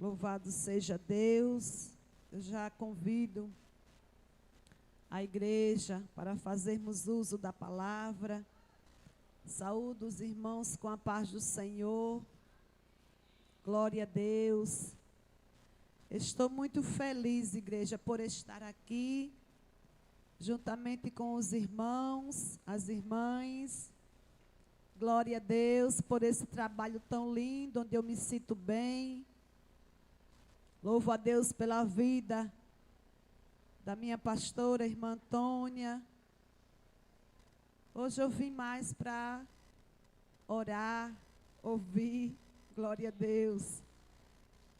Louvado seja Deus. Eu já convido a igreja para fazermos uso da palavra. Saúdo os irmãos com a paz do Senhor. Glória a Deus. Estou muito feliz, igreja, por estar aqui, juntamente com os irmãos, as irmãs. Glória a Deus por esse trabalho tão lindo, onde eu me sinto bem. Louvo a Deus pela vida da minha pastora, irmã Antônia. Hoje eu vim mais para orar, ouvir. Glória a Deus.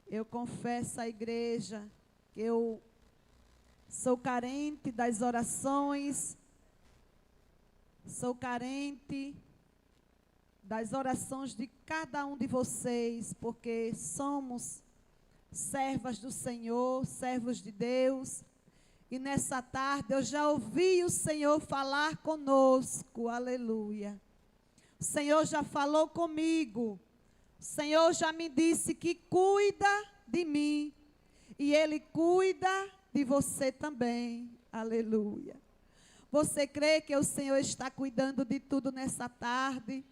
Eu confesso à igreja que eu sou carente das orações, sou carente das orações de cada um de vocês, porque somos servas do Senhor, servos de Deus. E nessa tarde eu já ouvi o Senhor falar conosco, aleluia. O Senhor já falou comigo. O Senhor já me disse que cuida de mim. E Ele cuida de você também, aleluia. Você crê que o Senhor está cuidando de tudo nessa tarde?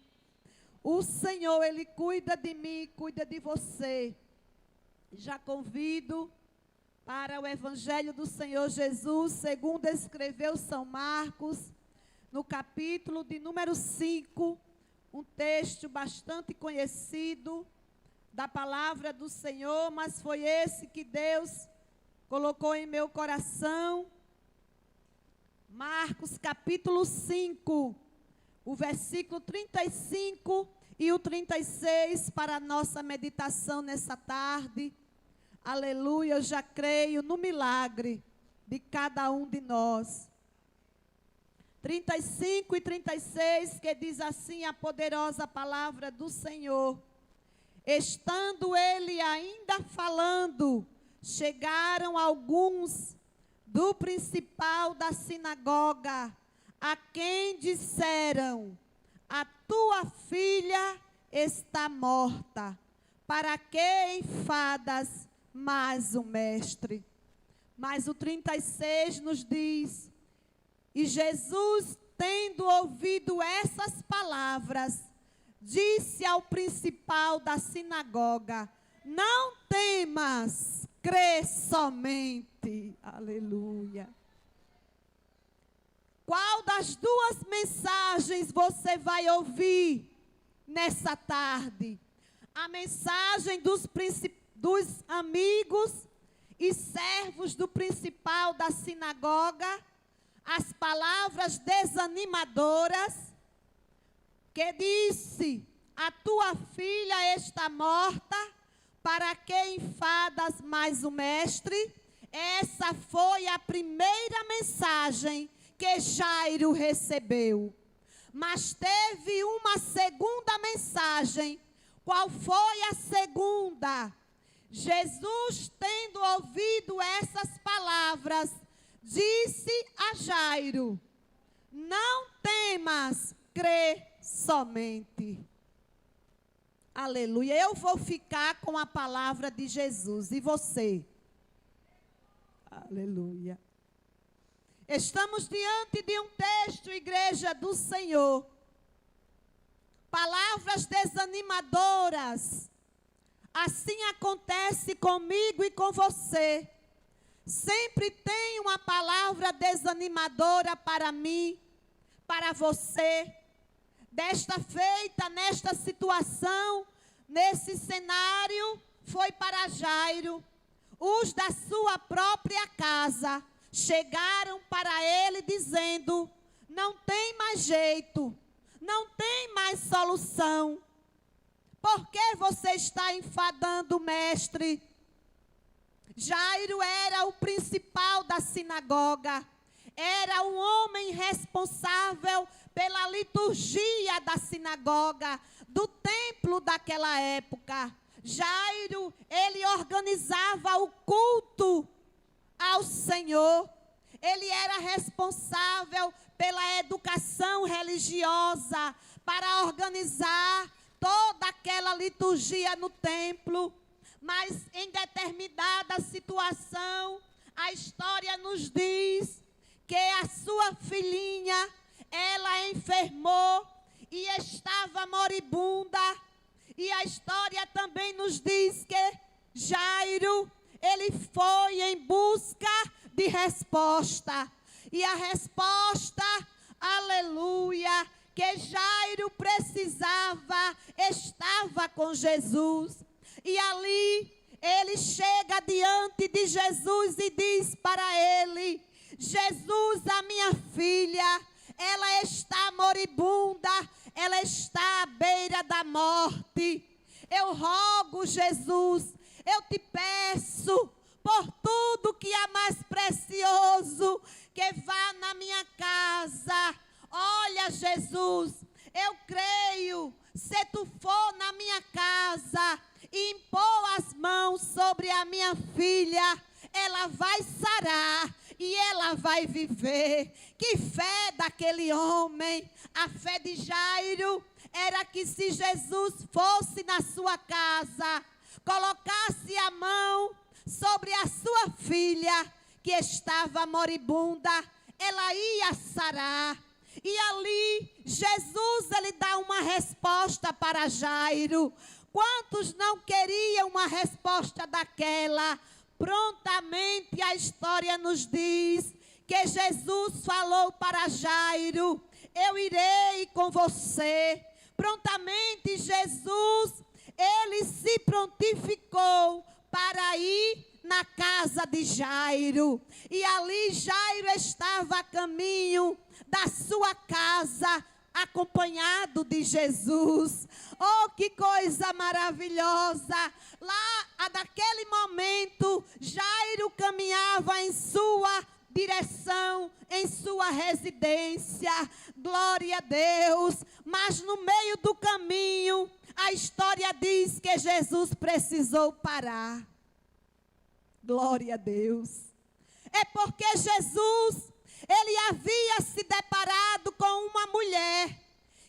O Senhor, Ele cuida de mim, cuida de você. Já convido para o Evangelho do Senhor Jesus, segundo escreveu São Marcos, no capítulo de número 5, um texto bastante conhecido da palavra do Senhor, mas foi esse que Deus colocou em meu coração. Marcos capítulo 5, o versículo 35 e o 36 para a nossa meditação nessa tarde. Aleluia, eu já creio no milagre de cada um de nós. 35 e 36, que diz assim a poderosa palavra do Senhor. Estando ele ainda falando, chegaram alguns do principal da sinagoga, a quem disseram: a tua filha está morta, para que enfadas mais o mestre? Mas o 36 nos diz: e Jesus, tendo ouvido essas palavras, disse ao principal da sinagoga: não temas, crê somente. Aleluia. Qual das duas mensagens você vai ouvir nessa tarde? A mensagem dos amigos e servos do principal da sinagoga, as palavras desanimadoras, que disse: a tua filha está morta, para que enfadas mais o mestre? Essa foi a primeira mensagem que Jairo recebeu. Mas teve uma segunda mensagem. Qual foi a segunda? Jesus, tendo ouvido essas palavras, disse a Jairo: não temas, crê somente. Aleluia. Eu vou ficar com a palavra de Jesus. E você? Aleluia. Estamos diante de um texto, igreja do Senhor. Palavras desanimadoras. Assim acontece comigo e com você. Sempre tem uma palavra desanimadora para mim, para você. Desta feita, nesta situação, nesse cenário, foi para Jairo. Os da sua própria casa chegaram para ele dizendo: não tem mais jeito, não tem mais solução. Por que você está enfadando o mestre? Jairo era o principal da sinagoga. Era um homem responsável pela liturgia da sinagoga, do templo daquela época. Jairo, ele organizava o culto ao Senhor. Ele era responsável pela educação religiosa, para organizar toda aquela liturgia no templo. Mas em determinada situação, a história nos diz que a sua filhinha, ela enfermou e estava moribunda. E a história também nos diz que Jairo, ele foi em busca de resposta. E a resposta, aleluia, que Jairo precisava, estava com Jesus. E ali, ele chega diante de Jesus e diz para ele: Jesus, a minha filha, ela está moribunda, ela está à beira da morte. Eu rogo, Jesus, eu te peço, por tudo que é mais precioso, que vá na minha casa. Olha, Jesus, eu creio, se tu for na minha casa e impor as mãos sobre a minha filha, ela vai sarar e ela vai viver. Que fé daquele homem! A fé de Jairo era que se Jesus fosse na sua casa, colocasse a mão sobre a sua filha, que estava moribunda, ela ia sarar. E ali, Jesus, ele dá uma resposta para Jairo. Quantos não queriam uma resposta daquela? Prontamente a história nos diz que Jesus falou para Jairo: eu irei com você. Prontamente Jesus, ele se prontificou para ir na casa de Jairo. E ali Jairo estava a caminho da sua casa, acompanhado de Jesus. Oh, que coisa maravilhosa! Lá, daquele momento, Jairo caminhava em sua direção, em sua residência. Glória a Deus! Mas no meio do caminho, a história diz que Jesus precisou parar. Glória a Deus! É porque Jesus, ele havia se deparado com uma mulher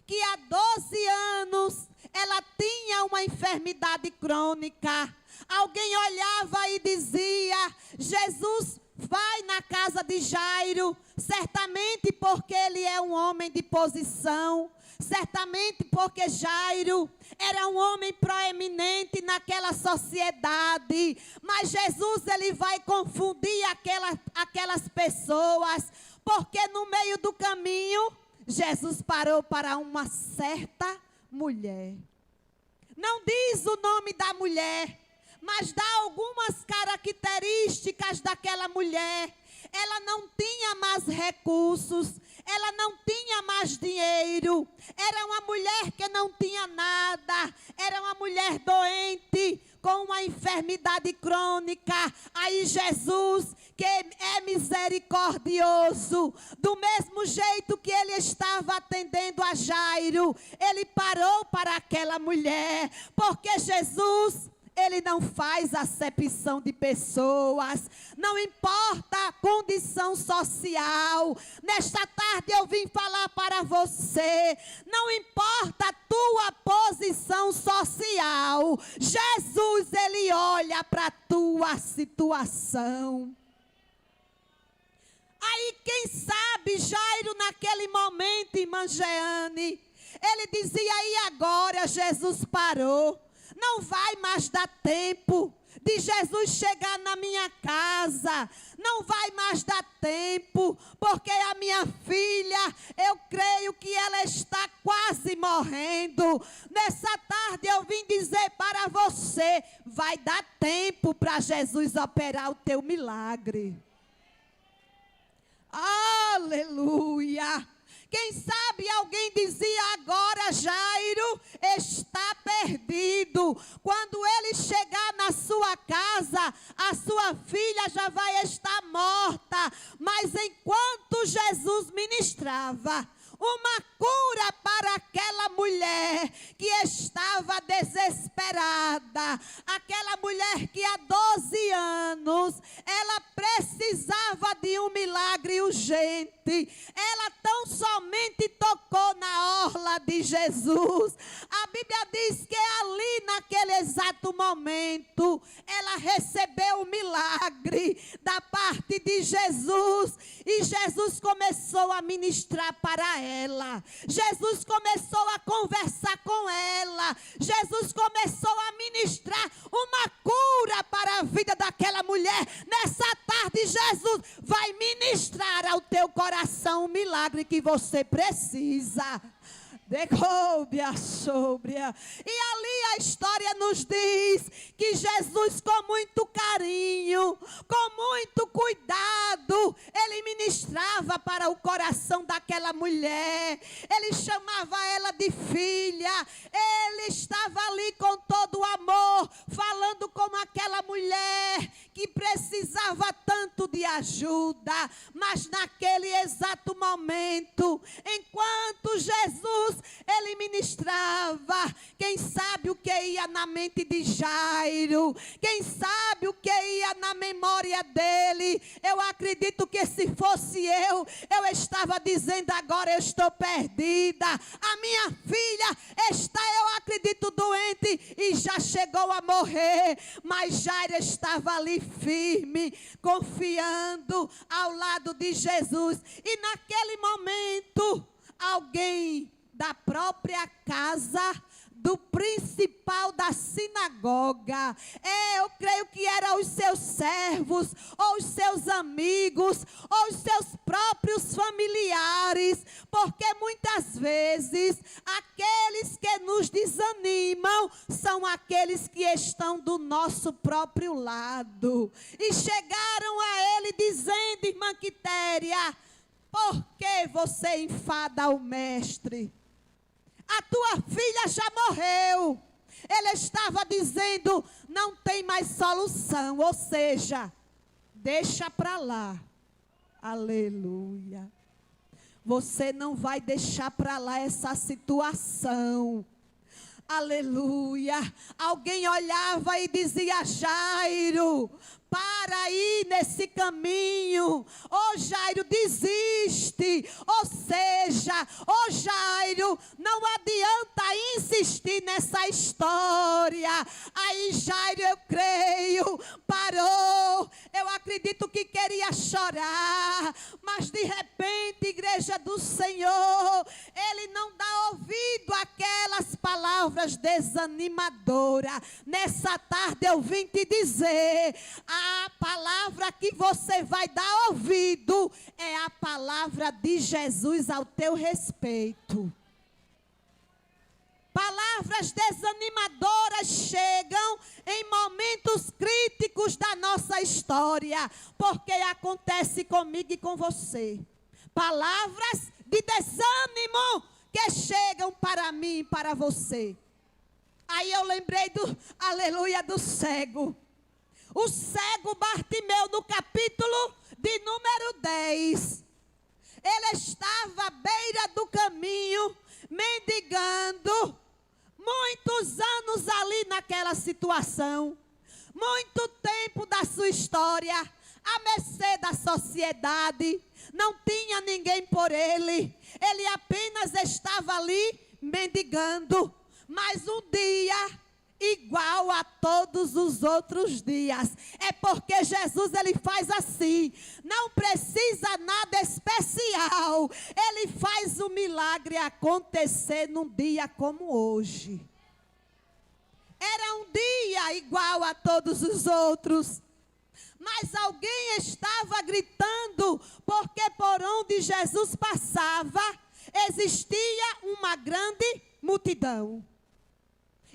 que há 12 anos ela tinha uma enfermidade crônica. Alguém olhava e dizia: Jesus vai na casa de Jairo, certamente porque ele é um homem de posição, certamente porque Jairo era um homem proeminente naquela sociedade. Mas Jesus, ele vai confundir aquelas pessoas, porque no meio do caminho, Jesus parou para uma certa mulher. Não diz o nome da mulher, mas dá algumas características daquela mulher. Ela não tinha mais recursos, ela não tinha mais dinheiro, era uma mulher que não tinha nada, era uma mulher doente, com uma enfermidade crônica. Aí Jesus, que é misericordioso, do mesmo jeito que ele estava atendendo a Jairo, ele parou para aquela mulher, porque Jesus, ele não faz acepção de pessoas, não importa a condição social. Nesta tarde eu vim falar para você, não importa a tua posição social, Jesus, ele olha para a tua situação. Aí quem sabe Jairo naquele momento, irmã Jeane, ele dizia: e agora Jesus parou. Não vai mais dar tempo de Jesus chegar na minha casa. Não vai mais dar tempo, porque a minha filha, eu creio que ela está quase morrendo. Nessa tarde eu vim dizer para você: vai dar tempo para Jesus operar o teu milagre. Aleluia! Quem sabe alguém dizia: agora Jairo está perdido. Quando ele chegar na sua casa, a sua filha já vai estar morta. Mas enquanto Jesus ministrava uma cura para aquela mulher que estava desesperada, aquela mulher que há 12 anos, ela precisava de um milagre urgente. Ela tão somente tocou na orla de Jesus. A Bíblia diz que ali naquele naquele exato momento, ela recebeu o milagre da parte de Jesus. E Jesus começou a ministrar para ela. Jesus começou a conversar com ela. Jesus começou a ministrar uma cura para a vida daquela mulher. Nessa tarde, Jesus vai ministrar ao teu coração o milagre que você precisa. E ali a história nos diz que Jesus, com muito carinho, com muito cuidado, ele ministrava para o coração daquela mulher. Ele chamava ela de filha. Ele estava ali com todo o amor, falando com aquela mulher que precisava tanto de ajuda. Mas naquele exato momento, enquanto Jesus ele ministrava, quem sabe o que ia na mente de Jairo, quem sabe o que ia na memória dele. Eu acredito que se fosse eu estava dizendo: agora eu estou perdida, a minha filha está, eu acredito, doente e já chegou a morrer. Mas Jairo estava ali firme, confiando ao lado de Jesus. E naquele momento, alguém da própria casa do principal da sinagoga, eu creio que eram os seus servos, ou os seus amigos, ou os seus próprios familiares, porque muitas vezes aqueles que nos desanimam são aqueles que estão do nosso próprio lado. E chegaram a ele dizendo: irmã Quitéria, por que você enfada o mestre? A tua filha já morreu. Ele estava dizendo: não tem mais solução, ou seja, deixa para lá. Aleluia. Você não vai deixar para lá essa situação. Aleluia. Alguém olhava e dizia: Jairo, para aí nesse caminho. Ô Jairo, desiste. Ou seja, ô Jairo, não adianta insistir nessa história. Aí Jairo, eu creio, parou. Eu acredito que queria chorar, mas de repente, igreja do Senhor, ele não dá ouvido àquelas palavras desanimadoras. Nessa tarde eu vim te dizer: a palavra que você vai dar ouvido é a palavra de Jesus ao teu respeito. Palavras desanimadoras chegam em momentos críticos da nossa história, porque acontece comigo e com você. Palavras de desânimo que chegam para mim e para você. Aí eu lembrei aleluia, do cego. O cego Bartimeu, no capítulo de número 10. Ele estava à beira do caminho, mendigando, muitos anos ali naquela situação, muito tempo da sua história, à mercê da sociedade, não tinha ninguém por ele apenas estava ali mendigando. Mas um dia igual a todos os outros dias. É porque Jesus, ele faz assim. Não precisa nada especial. Ele faz o milagre acontecer num dia como hoje. Era um dia igual a todos os outros. Mas alguém estava gritando, porque por onde Jesus passava, existia uma grande multidão.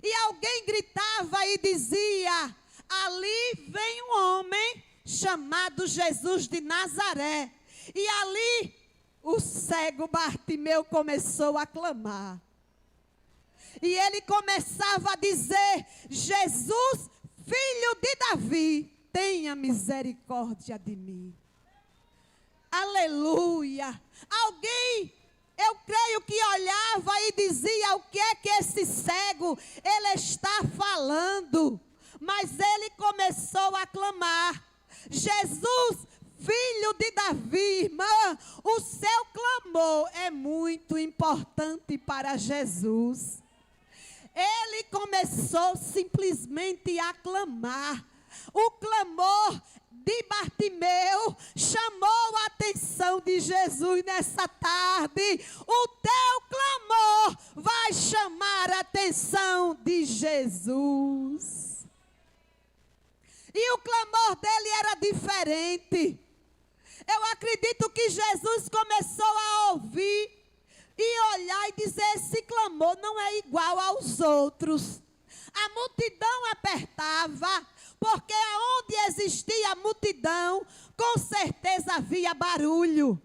E alguém gritava e dizia: ali vem um homem chamado Jesus de Nazaré. E ali o cego Bartimeu começou a clamar. E ele começava a dizer: Jesus, filho de Davi, tenha misericórdia de mim. Aleluia. Alguém, eu creio que olhava e dizia: o que é que esse cego, ele está falando? Mas ele começou a clamar: Jesus, filho de Davi. Irmã, o seu clamor é muito importante para Jesus. Ele começou simplesmente a clamar. O clamor de Bartimeu chamou a atenção de Jesus nessa tarde. O teu clamor vai chamar a atenção de Jesus. E o clamor dele era diferente. Eu acredito que Jesus começou a ouvir e olhar e dizer: esse clamor não é igual aos outros. A multidão apertava, porque aonde existia multidão, com certeza havia barulho.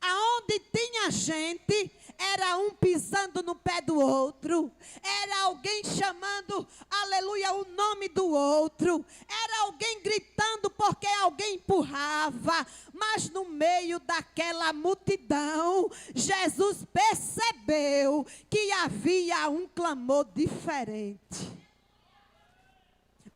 Aonde tinha gente, era um pisando no pé do outro, era alguém chamando, aleluia, o nome do outro, era alguém gritando porque alguém empurrava. Mas no meio daquela multidão, Jesus percebeu que havia um clamor diferente.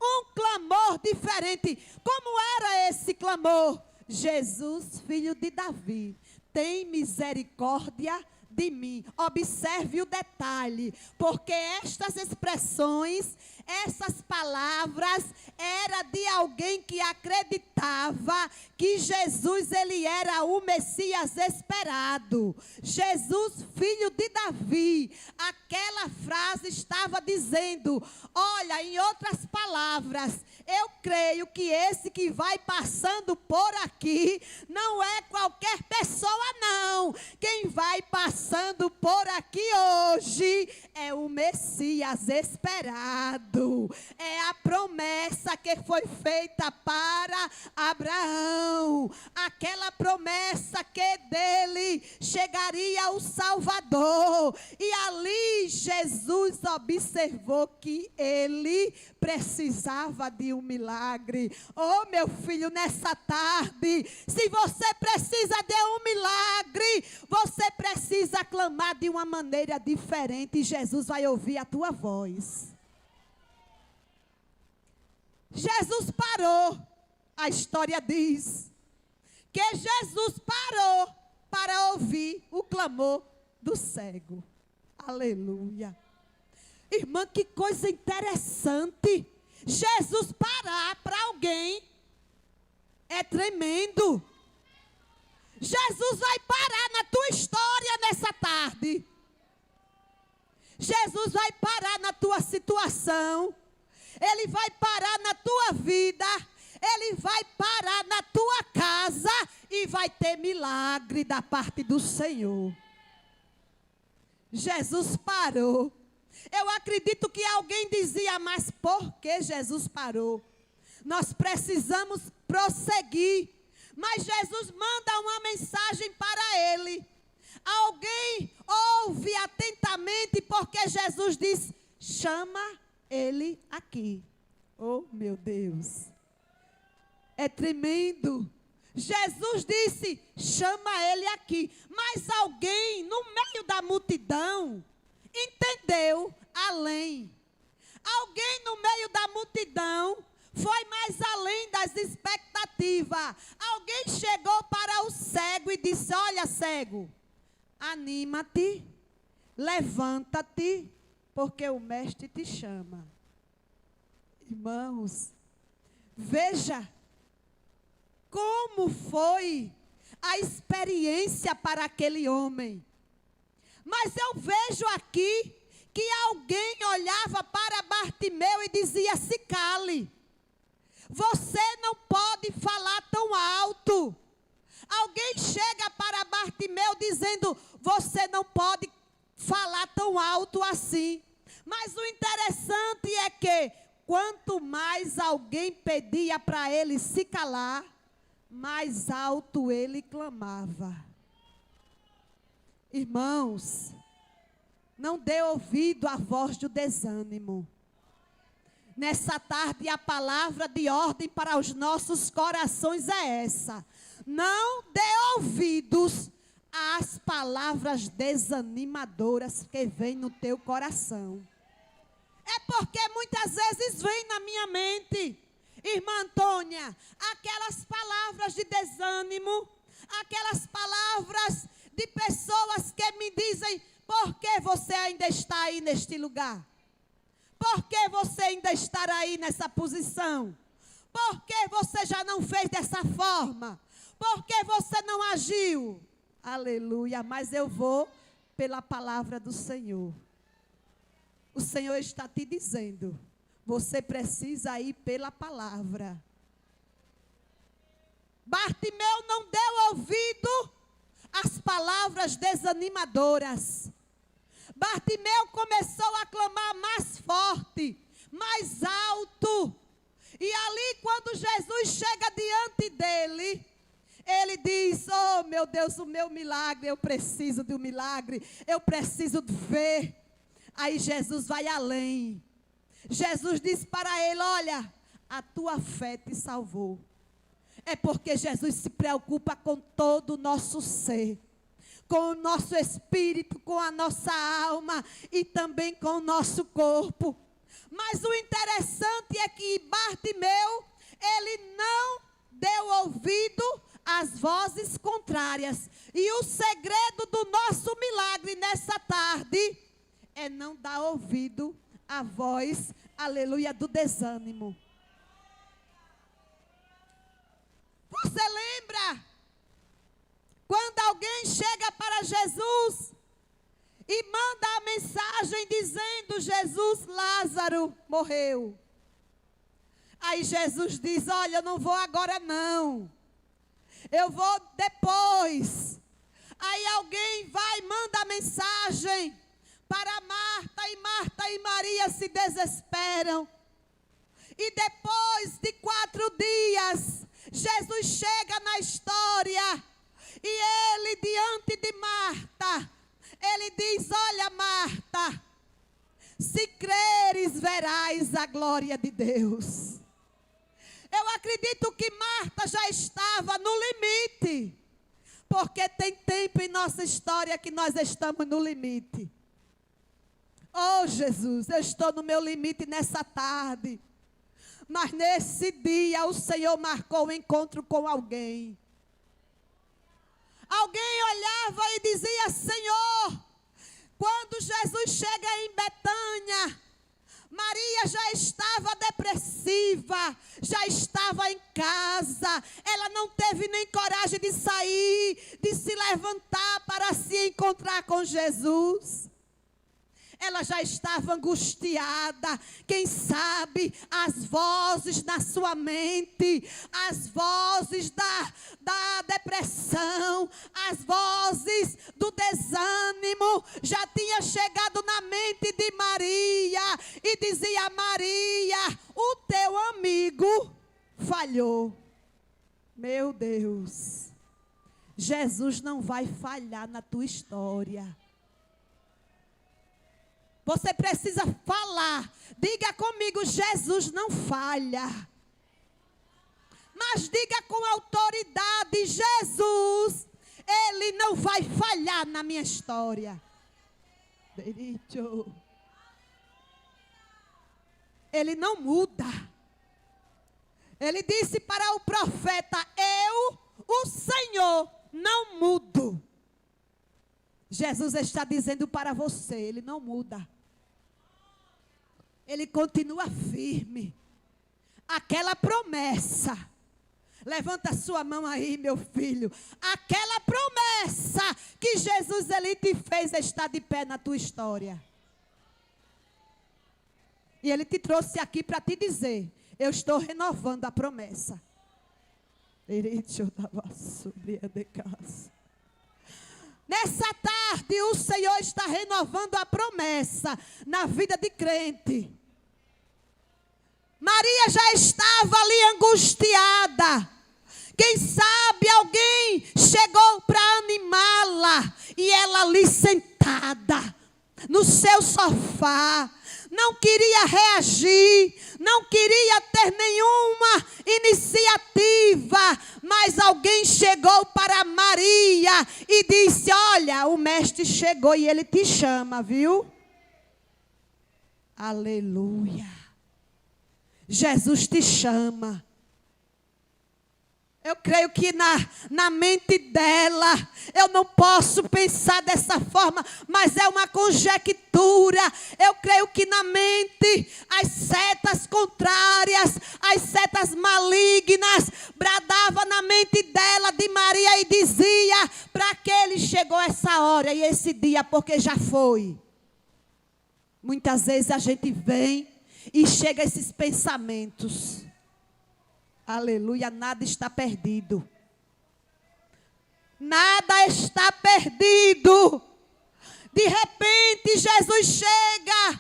Um clamor diferente. Como era esse clamor? Jesus, filho de Davi, tem misericórdia de mim. Observe o detalhe, porque estas expressões, essas palavras, era de alguém que acreditava que Jesus, ele era o Messias esperado. Jesus, filho de Davi. Aquela frase estava dizendo: olha, em outras palavras, eu creio que esse que vai passando por aqui não é qualquer pessoa, não. Quem vai passando por aqui hoje é o Messias esperado. É a promessa que foi feita para Abraão. Aquela promessa que dele chegaria o Salvador. E ali Jesus observou que ele precisava de um milagre. Oh, meu filho, nessa tarde, se você precisa de um milagre, você precisa clamar de uma maneira diferente, e Jesus vai ouvir a tua voz. Jesus parou. A história diz que Jesus parou para ouvir o clamor do cego. Aleluia. Irmã, que coisa interessante. Jesus parar para alguém é tremendo. Jesus vai parar na tua história nessa tarde. Jesus vai parar na tua situação. Ele vai parar na tua vida. Ele vai parar na tua casa e vai ter milagre da parte do Senhor. Jesus parou. Eu acredito que alguém dizia: mas por que Jesus parou? Nós precisamos prosseguir. Mas Jesus manda uma mensagem para ele. Alguém ouve atentamente, porque Jesus diz: chama ele aqui. Oh, meu Deus. É tremendo. Jesus disse: chama ele aqui. Mas alguém no meio da multidão entendeu além. Alguém no meio da multidão foi mais além das expectativas. Alguém chegou para o cego e disse: olha, cego, anima-te, levanta-te, porque o mestre te chama. Irmãos, veja como foi a experiência para aquele homem. Mas eu vejo aqui que alguém olhava para Bartimeu e dizia: se cale. Você não pode falar tão alto. Alguém chega para Bartimeu dizendo: você não pode falar tão alto assim. Mas o interessante é que quanto mais alguém pedia para ele se calar, mais alto ele clamava. Irmãos, não dê ouvido à voz do desânimo. Nessa tarde, a palavra de ordem para os nossos corações é essa: não dê ouvidos às palavras desanimadoras que vêm no teu coração. É porque muitas vezes vem na minha mente, irmã Antônia, aquelas palavras de desânimo, aquelas palavras de pessoas que me dizem: por que você ainda está aí neste lugar? Por que você ainda estará aí nessa posição? Por que você já não fez dessa forma? Por que você não agiu? Aleluia, mas eu vou pela palavra do Senhor. O Senhor está te dizendo, você precisa ir pela palavra. Bartimeu não deu ouvido às palavras desanimadoras. Bartimeu começou a clamar mais forte, mais alto. E ali, quando Jesus chega diante dele, ele diz: oh meu Deus, o meu milagre, eu preciso de um milagre, eu preciso ver. Aí Jesus vai além. Jesus diz para ele: olha, a tua fé te salvou. É porque Jesus se preocupa com todo o nosso ser, com o nosso espírito, com a nossa alma e também com o nosso corpo. Mas o interessante é que Bartimeu, ele não deu ouvido às vozes contrárias. E o segredo do nosso milagre nessa tarde é não dar ouvido à voz, aleluia, do desânimo. Você lembra quando alguém chega para Jesus e manda a mensagem dizendo: Jesus, Lázaro morreu. Aí Jesus diz: olha, eu não vou agora não, eu vou depois. Aí alguém vai e manda a mensagem para Marta e Maria se desesperam. E depois de 4 dias, Jesus chega na história e ele, diante de Marta, ele diz: olha, Marta, se creres, verás a glória de Deus. Eu acredito que Marta já estava no limite, porque tem tempo em nossa história que nós estamos no limite. Oh Jesus, eu estou no meu limite nessa tarde. Mas nesse dia o Senhor marcou um encontro com alguém. Alguém olhava e dizia: Senhor, quando Jesus chega em Betânia, Maria já estava depressiva, já estava em casa, ela não teve nem coragem de sair, de se levantar para se encontrar com Jesus. Ela já estava angustiada. Quem sabe as vozes na sua mente, as vozes da depressão, as vozes do desânimo, já tinha chegado na mente de Maria e dizia: Maria, o teu amigo falhou. Meu Deus, Jesus não vai falhar na tua história. Você precisa falar. Diga comigo: Jesus não falha. Mas diga com autoridade: Jesus, Ele não vai falhar na minha história. Ele não muda. Ele disse para o profeta: eu, o Senhor, não mudo. Jesus está dizendo para você: Ele não muda. Ele continua firme. Aquela promessa. Levanta a sua mão aí, meu filho. Aquela promessa que Jesus, Ele te fez, está de pé na tua história. E Ele te trouxe aqui para te dizer: eu estou renovando a promessa. Nessa tarde, o Senhor está renovando a promessa na vida de crente. Maria já estava ali angustiada. Quem sabe alguém chegou para animá-la e ela ali sentada no seu sofá. Não queria reagir, não queria ter nenhuma iniciativa, mas alguém chegou para Maria e disse: olha, o mestre chegou e ele te chama, viu? Aleluia. Jesus te chama. Eu creio que na mente dela, eu não posso pensar dessa forma, mas é uma conjectura. Eu creio que na mente, as setas contrárias, as setas malignas, bradava na mente dela, de Maria, e dizia: para que ele chegou essa hora e esse dia, porque já foi. Muitas vezes a gente vem e chega a esses pensamentos. Aleluia, nada está perdido. Nada está perdido. De repente, Jesus chega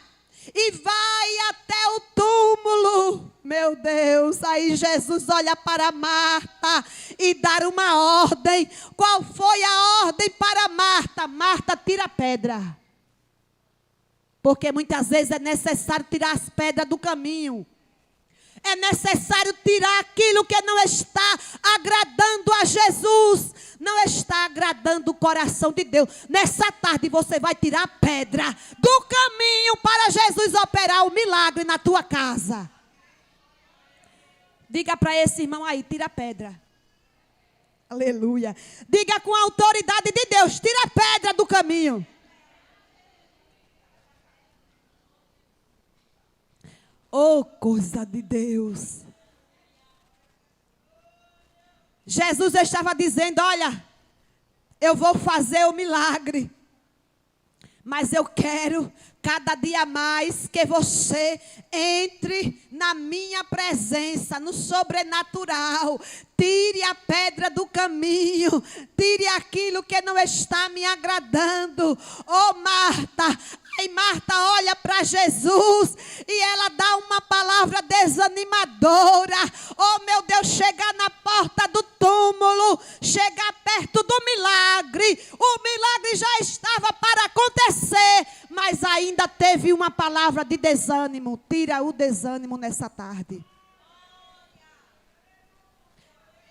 e vai até o túmulo. Meu Deus, aí Jesus olha para Marta e dá uma ordem. Qual foi a ordem para Marta? Marta, tira a pedra. Porque muitas vezes é necessário tirar as pedras do caminho. É necessário tirar aquilo que não está agradando a Jesus. Não está agradando o coração de Deus. Nessa tarde você vai tirar a pedra do caminho para Jesus operar o milagre na tua casa. Diga para esse irmão aí, tira a pedra. Aleluia. Diga com a autoridade de Deus, tira a pedra do caminho. Oh, coisa de Deus. Jesus estava dizendo: olha, eu vou fazer o milagre, mas eu quero cada dia mais que você entre na minha presença, no sobrenatural. Tire a pedra do caminho, tire aquilo que não está me agradando. Oh, Marta. E Marta olha para Jesus e ela dá uma palavra desanimadora. Oh, meu Deus, chegar na porta do túmulo, chegar perto do milagre. O milagre já estava para acontecer, mas ainda teve uma palavra de desânimo. Tira o desânimo nessa tarde.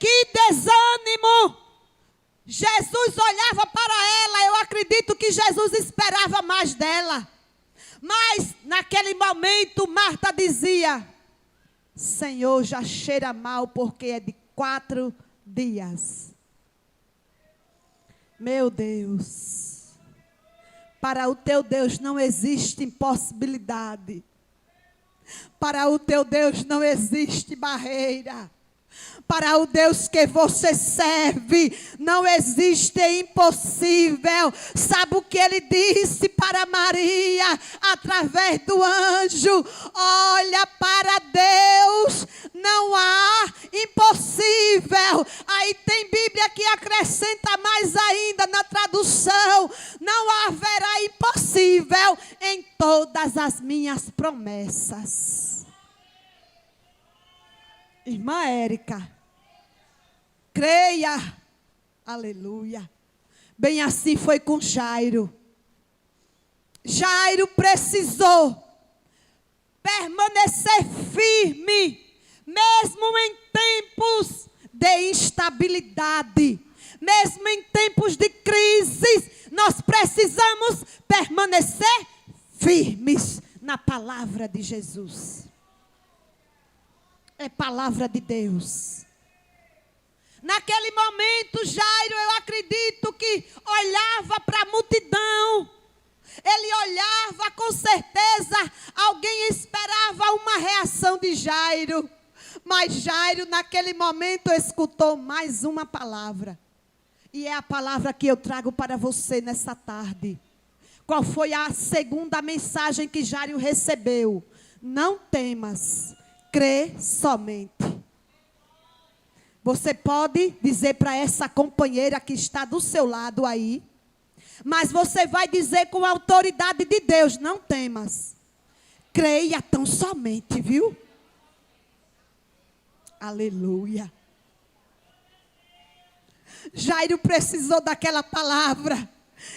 Que desânimo! Jesus olhava para ela, eu acredito que Jesus esperava mais dela. Mas naquele momento Marta dizia: Senhor, já cheira mal porque é de 4 dias. Meu Deus, para o teu Deus não existe impossibilidade. Para o teu Deus não existe barreira. Para o Deus que você serve, não existe impossível. Sabe o que ele disse para Maria, através do anjo? Olha, para Deus não há impossível. Aí tem Bíblia que acrescenta mais ainda na tradução: não haverá impossível em todas as minhas promessas. Irmã Érica, creia, aleluia. Bem assim foi com Jairo. Jairo precisou permanecer firme, mesmo em tempos de instabilidade, mesmo em tempos de crises. Nós precisamos permanecer firmes na palavra de Jesus. É palavra de Deus. Naquele momento, Jairo, eu acredito que olhava para a multidão. Ele olhava, com certeza, alguém esperava uma reação de Jairo. Mas Jairo, naquele momento, escutou mais uma palavra. E é a palavra que eu trago para você nessa tarde. Qual foi a segunda mensagem que Jairo recebeu? Não temas. Crê somente. Você pode dizer para essa companheira que está do seu lado aí, mas você vai dizer com a autoridade de Deus: não temas. Creia tão somente, viu? Aleluia. Jairo precisou daquela palavra.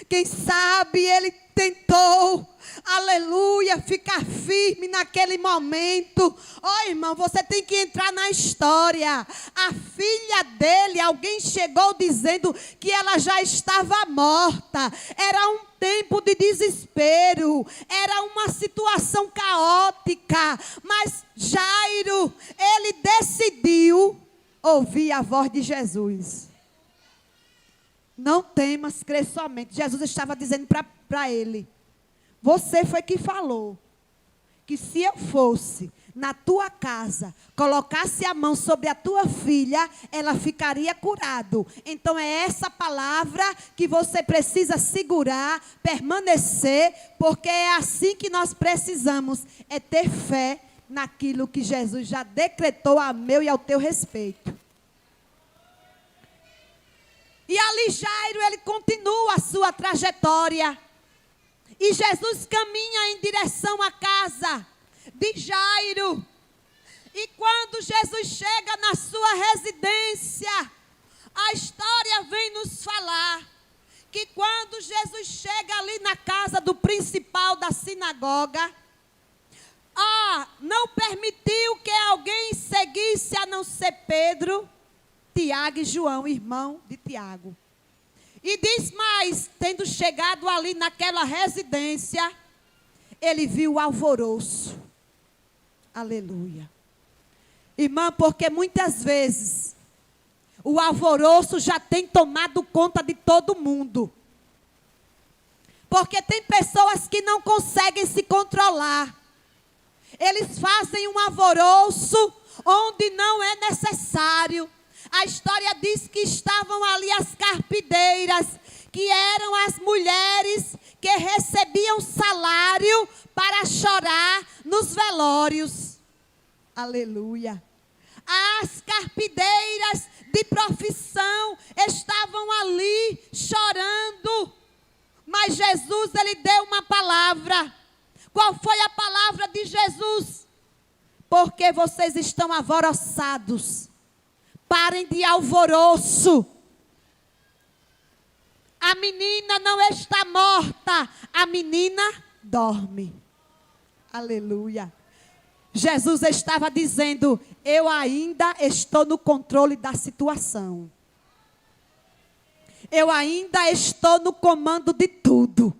Quem sabe ele tentou, aleluia, ficar firme naquele momento. Oh, irmão, você tem que entrar na história. A filha dele, alguém chegou dizendo que ela já estava morta. Era um tempo de desespero, era uma situação caótica. Mas Jairo, ele decidiu ouvir a voz de Jesus. Não temas, crê somente. Jesus estava dizendo para ele: você foi que falou que se eu fosse na tua casa, colocasse a mão sobre a tua filha, ela ficaria curada. Então é essa palavra que você precisa segurar, permanecer, porque é assim que nós precisamos, é ter fé naquilo que Jesus já decretou a meu e ao teu respeito. E ali Jairo, ele continua a sua trajetória. E Jesus caminha em direção à casa de Jairo. E quando Jesus chega na sua residência, a história vem nos falar que quando Jesus chega ali na casa do principal da sinagoga, não permitiu que alguém seguisse a não ser Pedro, Tiago e João, irmão de Tiago. E diz mais, tendo chegado ali naquela residência, ele viu o alvoroço. Aleluia. Irmã, porque muitas vezes o alvoroço já tem tomado conta de todo mundo. Porque tem pessoas que não conseguem se controlar. Eles fazem um alvoroço onde não é necessário. A história diz que estavam ali as carpideiras, que eram as mulheres que recebiam salário para chorar nos velórios. Aleluia. As carpideiras de profissão estavam ali chorando. Mas Jesus, ele deu uma palavra. Qual foi a palavra de Jesus? Porque vocês estão alvoroçados. Parem de alvoroço. A menina não está morta, a menina dorme. Aleluia. Jesus estava dizendo: eu ainda estou no controle da situação. Eu ainda estou no comando de tudo.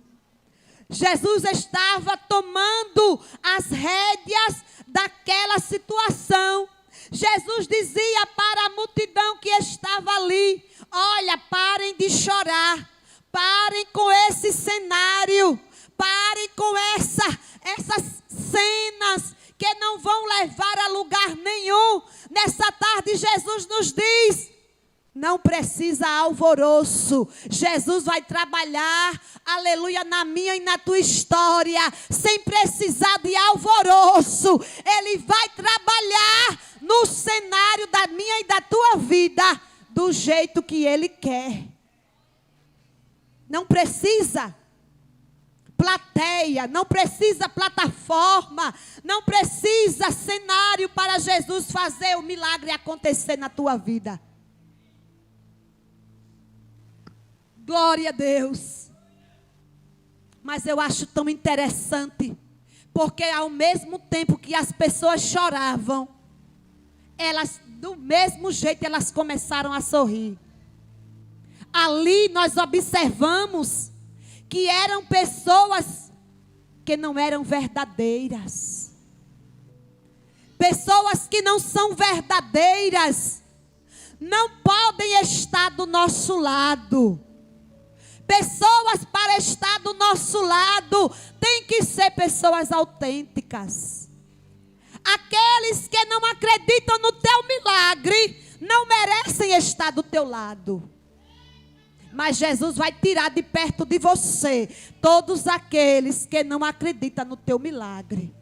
Jesus estava tomando as rédeas daquela situação. Jesus dizia para a multidão que estava ali: olha, parem de chorar, parem com esse cenário, parem com essas cenas que não vão levar a lugar nenhum. Nessa tarde Jesus nos diz: não precisa alvoroço. Jesus vai trabalhar, aleluia, na minha e na tua história, sem precisar de alvoroço. Ele vai trabalhar no cenário da minha e da tua vida, do jeito que Ele quer. Não precisa plateia, não precisa plataforma, não precisa cenário para Jesus fazer o milagre acontecer na tua vida. Glória a Deus. Mas eu acho tão interessante, porque ao mesmo tempo que as pessoas choravam, elas, do mesmo jeito, elas começaram a sorrir. Ali nós observamos que eram pessoas que não eram verdadeiras. Pessoas que não são verdadeiras não podem estar do nosso lado. Pessoas para estar do nosso lado tem que ser pessoas autênticas. Aqueles que não acreditam no teu milagre não merecem estar do teu lado. Mas Jesus vai tirar de perto de você todos aqueles que não acreditam no teu milagre.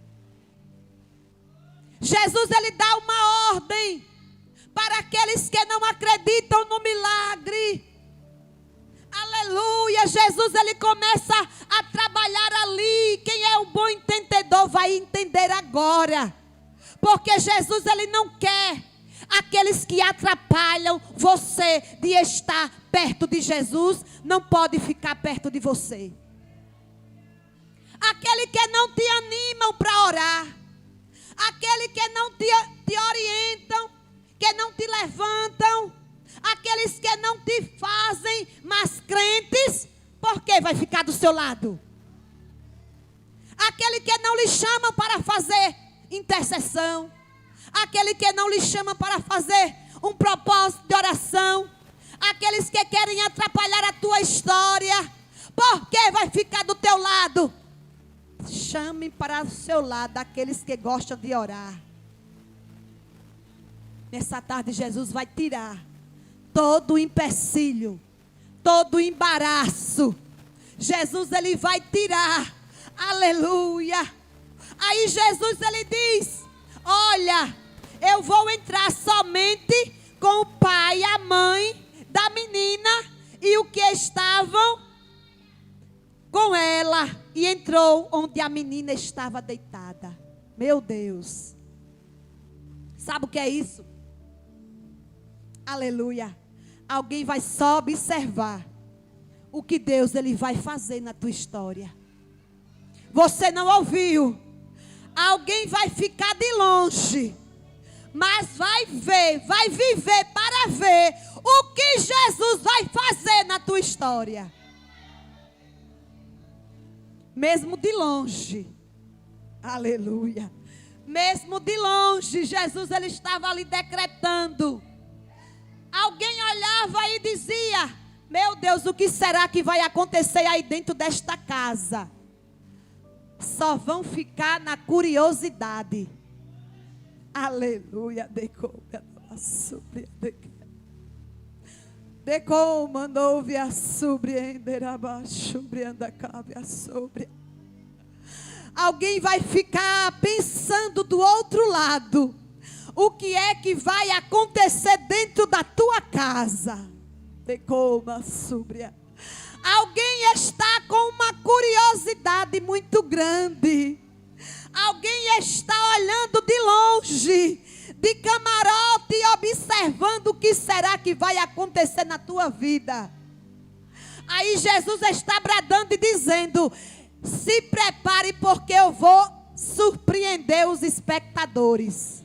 Jesus, ele dá uma ordem para aqueles que não acreditam no milagre. Aleluia. Jesus, ele começa a trabalhar ali. Quem é o bom entendedor vai entender agora. Porque Jesus, ele não quer aqueles que atrapalham você de estar perto de Jesus, não pode ficar perto de você. Aquele que não te animam para orar, aquele que não te orientam, que não te levantam, aqueles que não te fazem mais crentes, por que vai ficar do seu lado? Aquele que não lhe chama para fazer intercessão, aquele que não lhe chama para fazer um propósito de oração. Aqueles que querem atrapalhar a tua história, porque vai ficar do teu lado. Chame para o seu lado aqueles que gostam de orar. Nessa tarde Jesus vai tirar todo o empecilho, todo o embaraço. Jesus, ele vai tirar. Aleluia. Aí Jesus, ele diz: olha, eu vou entrar somente com o pai e a mãe da menina e o que estavam com ela. E entrou onde a menina estava deitada. Meu Deus. Sabe o que é isso? Aleluia. Alguém vai só observar o que Deus ele vai fazer na tua história. Você não ouviu. Alguém vai ficar de longe, mas vai ver, vai viver para ver o que Jesus vai fazer na tua história. Mesmo de longe. Aleluia. Mesmo de longe, Jesus ele estava ali decretando. Alguém olhava e dizia: meu Deus, o que será que vai acontecer aí dentro desta casa? Só vão ficar na curiosidade. Aleluia. Alguém vai ficar pensando do outro lado. O que é que vai acontecer dentro da tua casa? Alguém está com uma curiosidade muito grande. Alguém está olhando de longe, de camarote, observando o que será que vai acontecer na tua vida. Aí Jesus está bradando e dizendo: se prepare, porque eu vou surpreender os espectadores.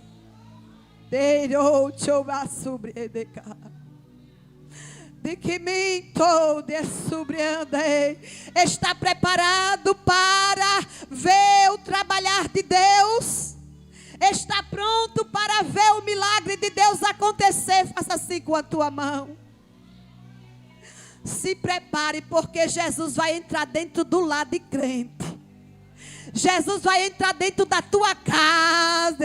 Está preparado para ver o trabalhar de Deus? Está pronto para ver o milagre de Deus acontecer? Faça assim com a tua mão. Se prepare, porque Jesus vai entrar dentro do lar de crente. Jesus vai entrar dentro da tua casa.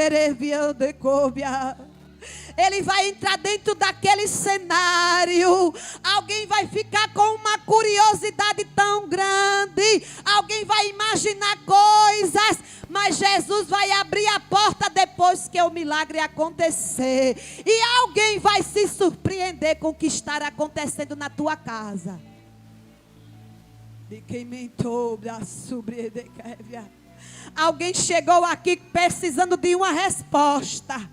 Ele vai entrar dentro daquele cenário. Alguém vai ficar com uma curiosidade tão grande. Alguém vai imaginar coisas. Mas Jesus vai abrir a porta depois que o milagre acontecer. E alguém vai se surpreender com o que está acontecendo na tua casa. Alguém chegou aqui precisando de uma resposta.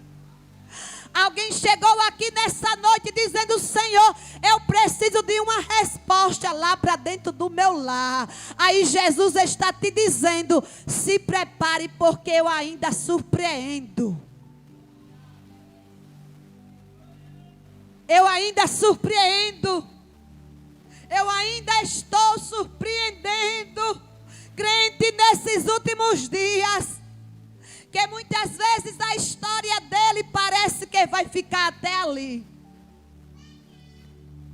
Alguém chegou aqui nessa noite dizendo: Senhor, eu preciso de uma resposta lá para dentro do meu lar. Aí Jesus está te dizendo: se prepare, porque eu ainda surpreendo. Eu ainda surpreendo. Eu ainda estou surpreendendo crente nesses últimos dias. Que muitas vezes a história dele parece que vai ficar até ali.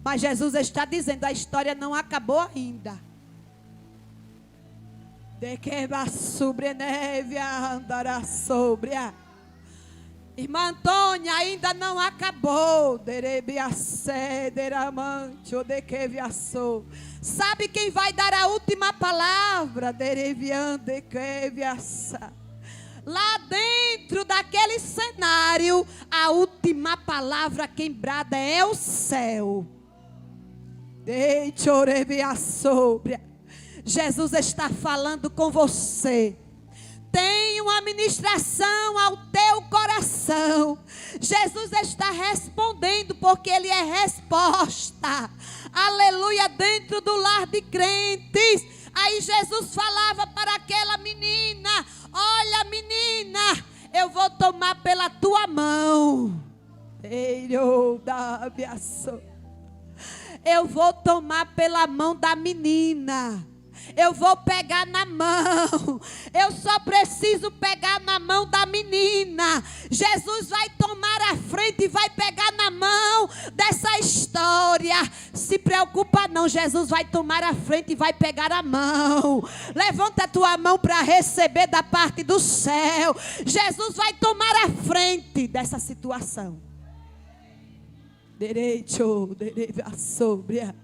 Mas Jesus está dizendo: a história não acabou ainda. De que va sobre neve andará sobre a. Irmã Antônia, ainda não acabou. Sabe quem vai dar a última palavra? Lá dentro daquele cenário, a última palavra quebrada é o céu. Jesus está falando com você. Tem uma ministração ao teu coração. Jesus está respondendo, porque Ele é resposta. Aleluia, dentro do lar de crentes. Aí Jesus falava para aquela menina: olha, menina, eu vou tomar pela tua mão. Eu vou tomar pela mão da menina. Eu vou pegar na mão. Eu só preciso pegar na mão da menina. Jesus vai tomar a frente e vai pegar na mão dessa história. Se preocupa não, Jesus vai tomar a frente e vai pegar a mão. Levanta a tua mão para receber da parte do céu. Jesus vai tomar a frente dessa situação. Direito, sobre.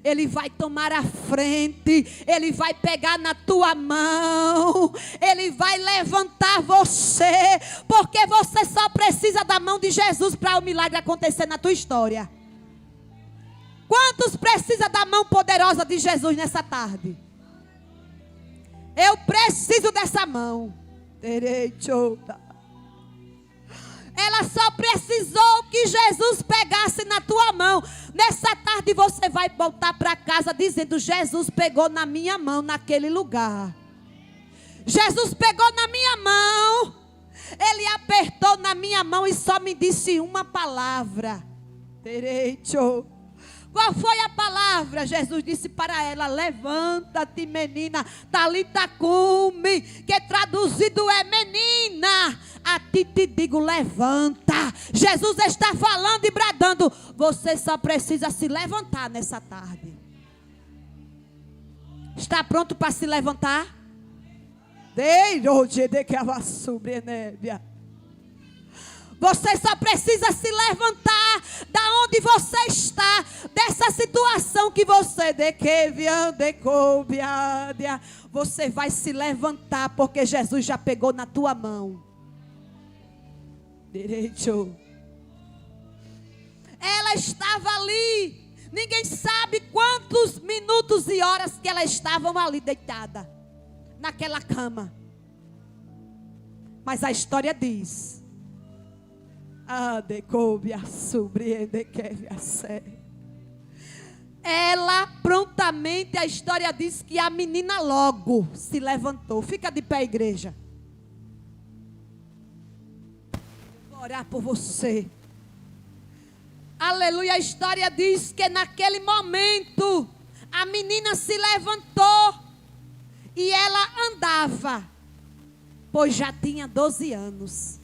Ele vai tomar a frente, Ele vai pegar na tua mão, Ele vai levantar você, porque você só precisa da mão de Jesus para o milagre acontecer na tua história. Quantos precisam da mão poderosa de Jesus nessa tarde? Eu preciso dessa mão. Ela só precisou que Jesus pegasse na tua mão. Nessa tarde você vai voltar para casa dizendo: Jesus pegou na minha mão naquele lugar. Jesus pegou na minha mão. Ele apertou na minha mão e só me disse uma palavra. Direito. Qual foi a palavra? Jesus disse para ela: levanta-te, menina, talita cumi, que traduzido é menina, a ti te digo, levanta. Jesus está falando e bradando: você só precisa se levantar nessa tarde. Está pronto para se levantar? Você só precisa se levantar da onde você está, dessa situação que você você vai se levantar, porque Jesus já pegou na tua mão. Direito. Ela estava ali, ninguém sabe quantos minutos e horas que ela estava ali deitada, naquela cama. Mas a história diz: ela prontamente, a história diz que a menina logo se levantou. Fica de pé, igreja. Vou orar por você. Aleluia. A história diz que naquele momento a menina se levantou e ela andava, pois já tinha 12 anos.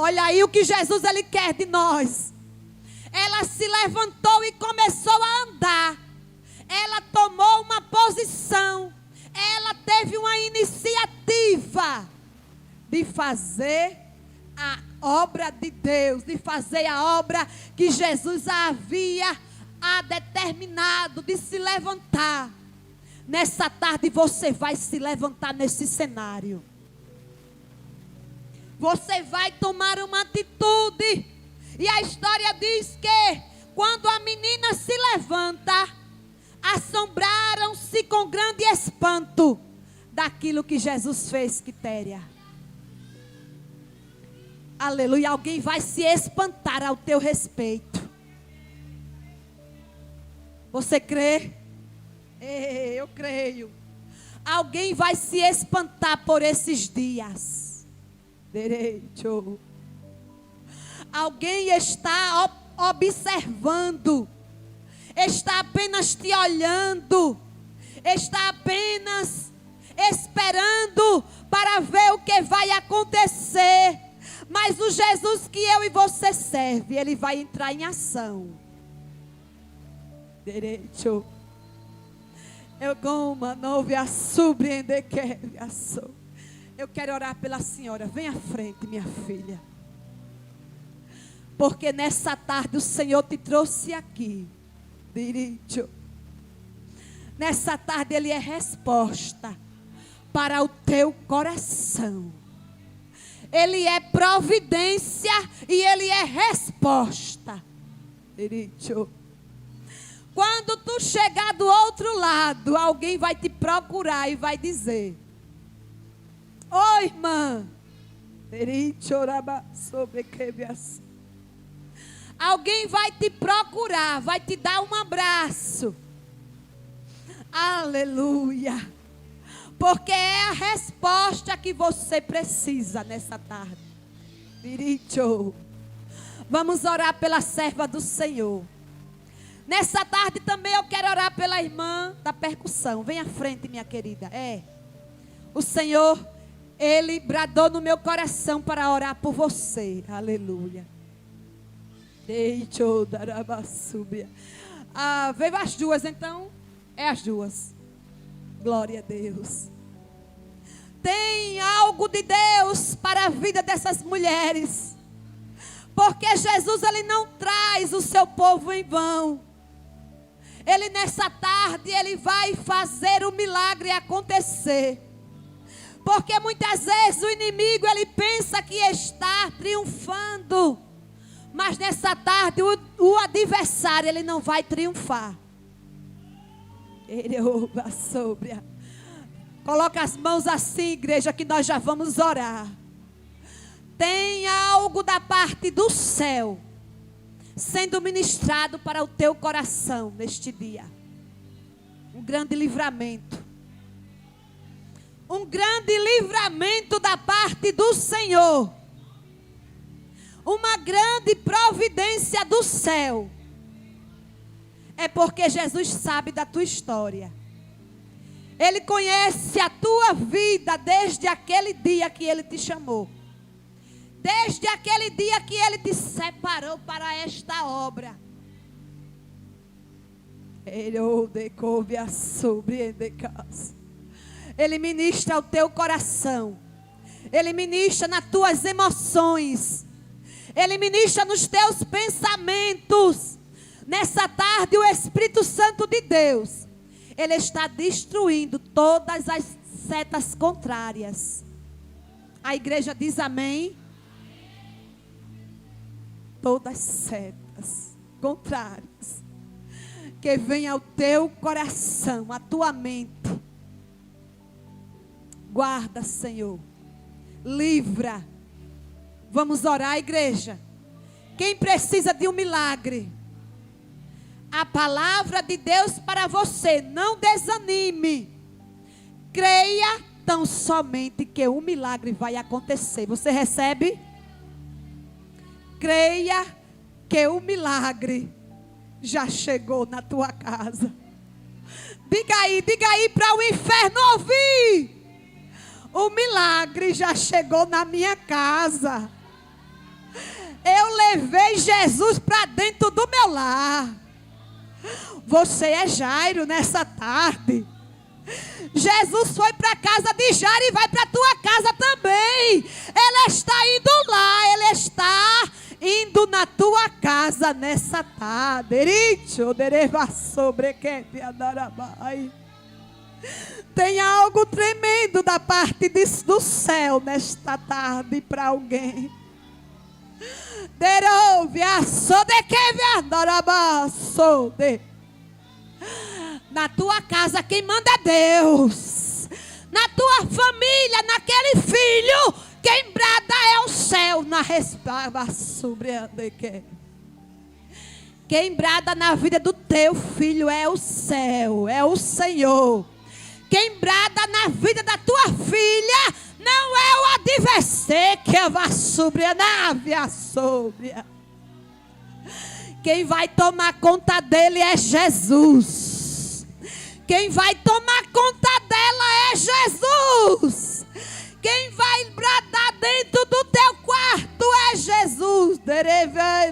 Olha aí o que Jesus ele quer de nós. Ela se levantou e começou a andar. Ela tomou uma posição. Ela teve uma iniciativa de fazer a obra de Deus, de fazer a obra que Jesus havia determinado, de se levantar. Nessa tarde você vai se levantar nesse cenário. Você vai tomar uma atitude. E a história diz que quando a menina se levanta, assombraram-se com grande espanto daquilo que Jesus fez, Quitéria. Aleluia. Alguém vai se espantar ao teu respeito. Você crê? Eu creio. Alguém vai se espantar por esses dias. Direito. Alguém está observando, está apenas te olhando, está apenas esperando para ver o que vai acontecer. Mas o Jesus que eu e você serve, ele vai entrar em ação. Direito. Eu como não vi a surpreender que ação. Eu quero orar pela senhora. Vem à frente, minha filha. Porque nessa tarde o Senhor te trouxe aqui. Direito. Nessa tarde Ele é resposta para o teu coração. Ele é providência e Ele é resposta. Direito. Quando tu chegar do outro lado, alguém vai te procurar e vai dizer: oi, irmã. Alguém vai te procurar, vai te dar um abraço. Aleluia. Porque é a resposta que você precisa nessa tarde. Direito. Vamos orar pela serva do Senhor. Nessa tarde também eu quero orar pela irmã da percussão. Vem à frente, minha querida. O Senhor, Ele bradou no meu coração para orar por você. Aleluia. Veio as duas, então. É as duas. Glória a Deus. Tem algo de Deus para a vida dessas mulheres. Porque Jesus, Ele não traz o seu povo em vão. Ele nessa tarde, Ele vai fazer o milagre acontecer. Porque muitas vezes o inimigo, ele pensa que está triunfando. Mas nessa tarde, o adversário, ele não vai triunfar. Ele ouve sobre. Coloca as mãos assim, igreja, que nós já vamos orar. Tem algo da parte do céu sendo ministrado para o teu coração neste dia. Um grande livramento. Um grande livramento da parte do Senhor. Uma grande providência do céu. É porque Jesus sabe da tua história. Ele conhece a tua vida desde aquele dia que Ele te chamou. Desde aquele dia que Ele te separou para esta obra. Ele ministra ao teu coração. Ele ministra nas tuas emoções. Ele ministra nos teus pensamentos. Nessa tarde o Espírito Santo de Deus, Ele está destruindo todas as setas contrárias. A igreja diz amém. Todas setas contrárias que vêm ao teu coração, à tua mente. Guarda, Senhor. Livra. Vamos orar, igreja. Quem precisa de um milagre? A palavra de Deus para você. Não desanime. Creia tão somente que um milagre vai acontecer. Você recebe? Creia que o milagre já chegou na tua casa. Diga aí para o inferno ouvir. O milagre já chegou na minha casa. Eu levei Jesus para dentro do meu lar. Você é Jairo nessa tarde. Jesus foi para a casa de Jairo e vai para a tua casa também. Ele está indo lá, Ele está indo na tua casa nessa tarde. Tem algo tremendo da parte do céu nesta tarde para alguém. Na tua casa quem manda é Deus. Na tua família, naquele filho, quem brada é o céu. Na resposta sobre a quem brada na vida do teu filho é o céu, é o Senhor. Quem brada na vida da tua filha não é o adversário que vai sobre a nave, sobre. Quem vai tomar conta dele é Jesus. Quem vai tomar conta dela é Jesus. Quem vai bradar dentro do teu quarto é Jesus.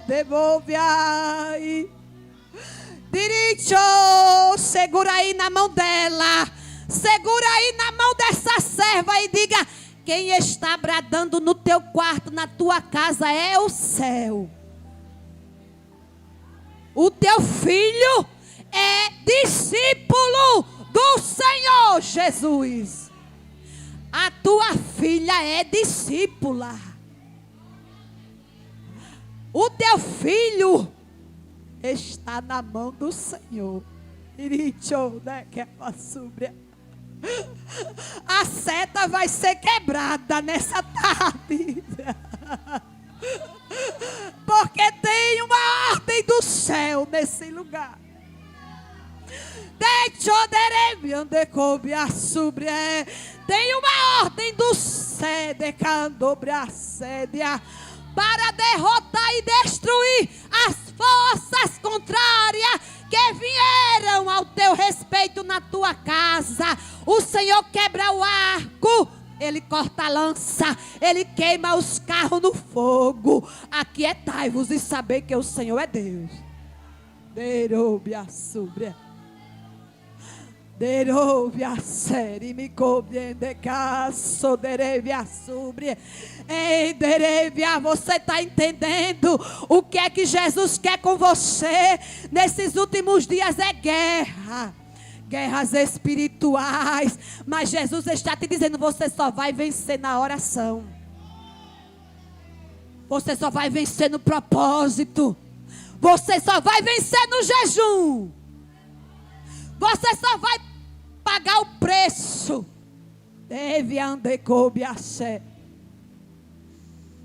Devolve aí. Diricho, segura aí na mão dela. Segura aí na mão dessa serva e diga: quem está bradando no teu quarto, na tua casa, é o céu. O teu filho é discípulo do Senhor Jesus. A tua filha é discípula. O teu filho está na mão do Senhor. A seta vai ser quebrada nessa tarde. Porque tem uma ordem do céu nesse lugar. Tem uma ordem do céu para derrotar e destruir as forças contrárias que vieram ao teu respeito na tua casa. O Senhor quebra o arco, Ele corta a lança, Ele queima os carros no fogo. Aquietai-vos e saber que o Senhor é Deus. Você está entendendo o que é que Jesus quer com você? Nesses últimos dias é guerra. Guerras espirituais. Mas Jesus está te dizendo: você só vai vencer na oração. Você só vai vencer no propósito. Você só vai vencer no jejum. Você só vai pagar o preço. Deve andar coube a sé.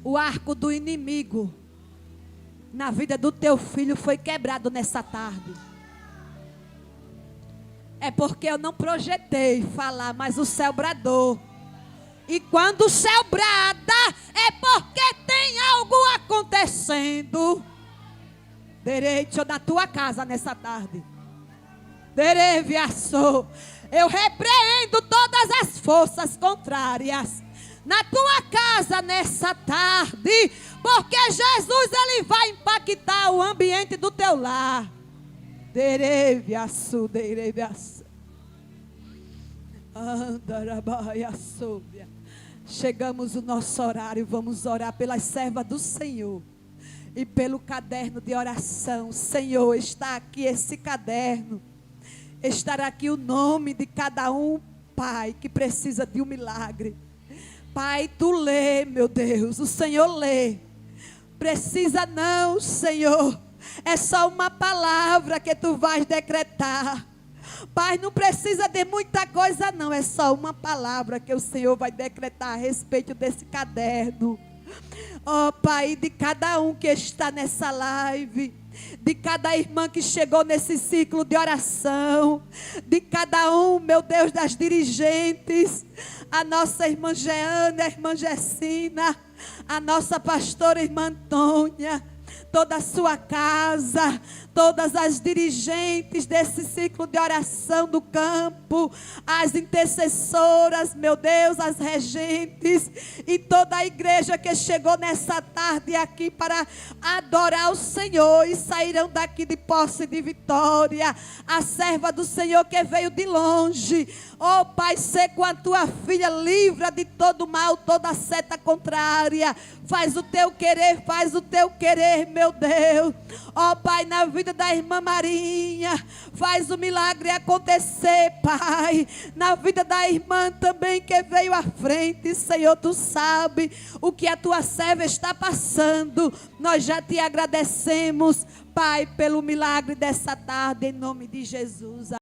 O arco do inimigo na vida do teu filho foi quebrado nessa tarde. É porque eu não projetei falar, mas o céu bradou. E quando o céu brada, é porque tem algo acontecendo. Direito na tua casa nessa tarde. Eu repreendo todas as forças contrárias na tua casa nessa tarde, porque Jesus, Ele vai impactar o ambiente do teu lar. Chegamos o nosso horário, vamos orar pelas servas do Senhor e pelo caderno de oração. Senhor, está aqui esse caderno, estará aqui o nome de cada um, Pai, que precisa de um milagre. Pai, Tu lê, meu Deus, o Senhor lê. Precisa não, Senhor, é só uma palavra que Tu vais decretar. Pai, não precisa de muita coisa não, é só uma palavra que o Senhor vai decretar a respeito desse caderno. Ó Pai, de cada um que está nessa live, de cada irmã que chegou nesse ciclo de oração, de cada um, meu Deus, das dirigentes, a nossa irmã Jeane, a irmã Gessina, a nossa pastora irmã Antônia, toda a sua casa, todas as dirigentes desse ciclo de oração do campo, as intercessoras, meu Deus, as regentes e toda a igreja que chegou nessa tarde aqui para adorar o Senhor e sairão daqui de posse de vitória. A serva do Senhor que veio de longe, ó Pai, sê com a tua filha, livra de todo mal, toda seta contrária. Faz o teu querer, faz o teu querer, meu Deus. Ó Pai, na vida da irmã Marinha, faz o milagre acontecer, Pai. Na vida da irmã também que veio à frente, Senhor, Tu sabe o que a tua serva está passando. Nós já Te agradecemos, Pai, pelo milagre dessa tarde, em nome de Jesus.